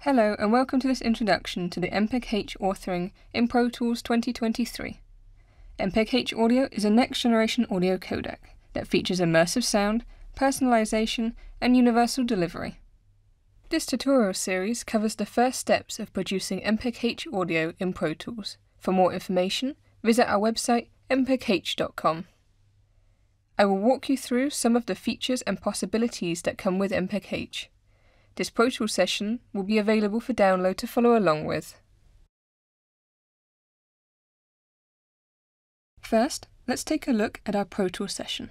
Hello and welcome to this introduction to the MPEG-H authoring in Pro Tools 2023. MPEG-H audio is a next-generation audio codec that features immersive sound, personalization, and universal delivery. This tutorial series covers the first steps of producing MPEG-H audio in Pro Tools. For more information, visit our website mpeg-h.com. I will walk you through some of the features and possibilities that come with MPEG-H. This Pro Tools session will be available for download to follow along with. First, let's take a look at our Pro Tools session.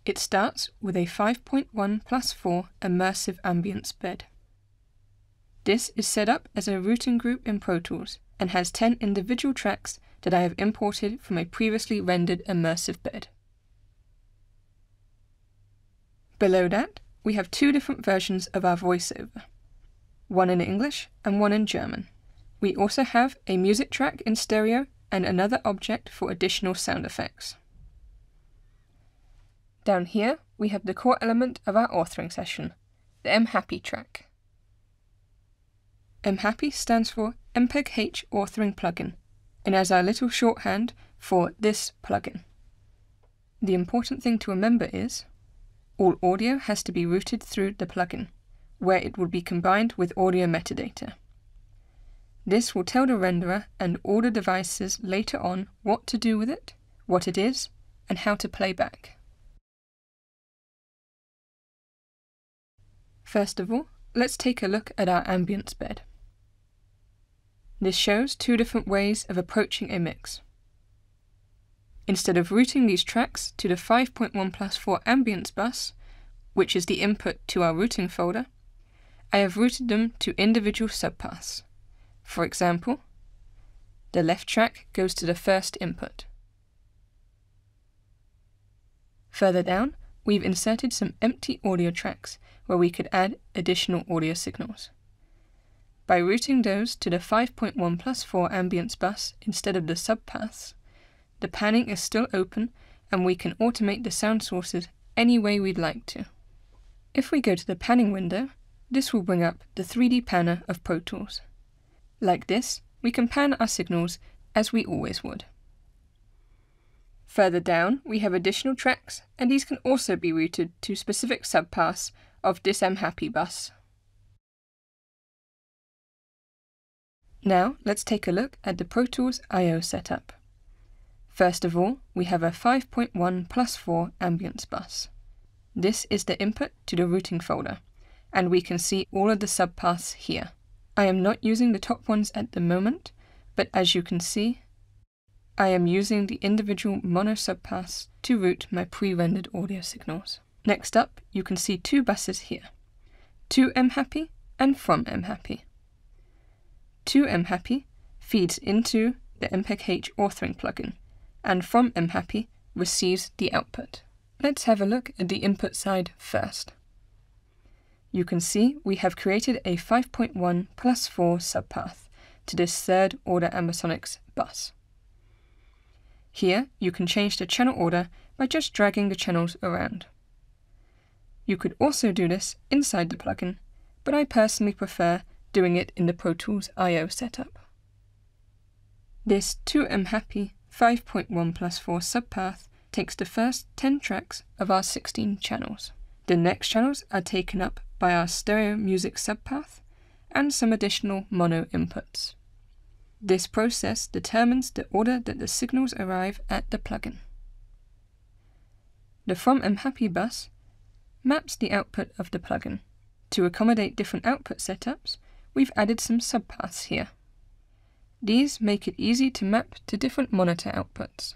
It starts with a 5.1+4 immersive ambience bed. This is set up as a routing group in Pro Tools and has 10 individual tracks that I have imported from a previously rendered immersive bed. Below that, we have two different versions of our voiceover, one in English and one in German. We also have a music track in stereo and another object for additional sound effects. Down here, we have the core element of our authoring session, the MHappy track. MHappy stands for MPEG-H Authoring Plugin, and as our little shorthand for this plugin. The important thing to remember is, all audio has to be routed through the plugin, where it will be combined with audio metadata. This will tell the renderer and all the devices later on what to do with it, what it is, and how to play back. First of all, let's take a look at our ambience bed. This shows two different ways of approaching a mix. Instead of routing these tracks to the 5.1+4 Ambience Bus, which is the input to our routing folder, I have routed them to individual subpaths. For example, the left track goes to the first input. Further down, we've inserted some empty audio tracks where we could add additional audio signals. By routing those to the 5.1+4 Ambience Bus instead of the subpaths, the panning is still open and we can automate the sound sources any way we'd like to. If we go to the panning window, this will bring up the 3D panner of Pro Tools. Like this, we can pan our signals as we always would. Further down, we have additional tracks, and these can also be routed to specific subpaths of this MHappy bus. Now, let's take a look at the Pro Tools I/O setup. First of all, we have a 5.1+4 Ambience Bus. This is the input to the routing folder, and we can see all of the subpaths here. I am not using the top ones at the moment, but as you can see, I am using the individual mono subpaths to route my pre-rendered audio signals. Next up, you can see two buses here, to MHappy and from MHappy. To MHappy feeds into the MPEG-H authoring plugin, and from MHappy receives the output. Let's have a look at the input side first. You can see we have created a 5.1+4 subpath to this third order ambisonics bus. Here you can change the channel order by just dragging the channels around. You could also do this inside the plugin, but I personally prefer doing it in the Pro Tools I/O setup. This to MHappy 5.1+4 subpath takes the first 10 tracks of our 16 channels. The next channels are taken up by our stereo music subpath and some additional mono inputs. This process determines the order that the signals arrive at the plugin. The from MHappy bus maps the output of the plugin. To accommodate different output setups, we've added some subpaths here. These make it easy to map to different monitor outputs.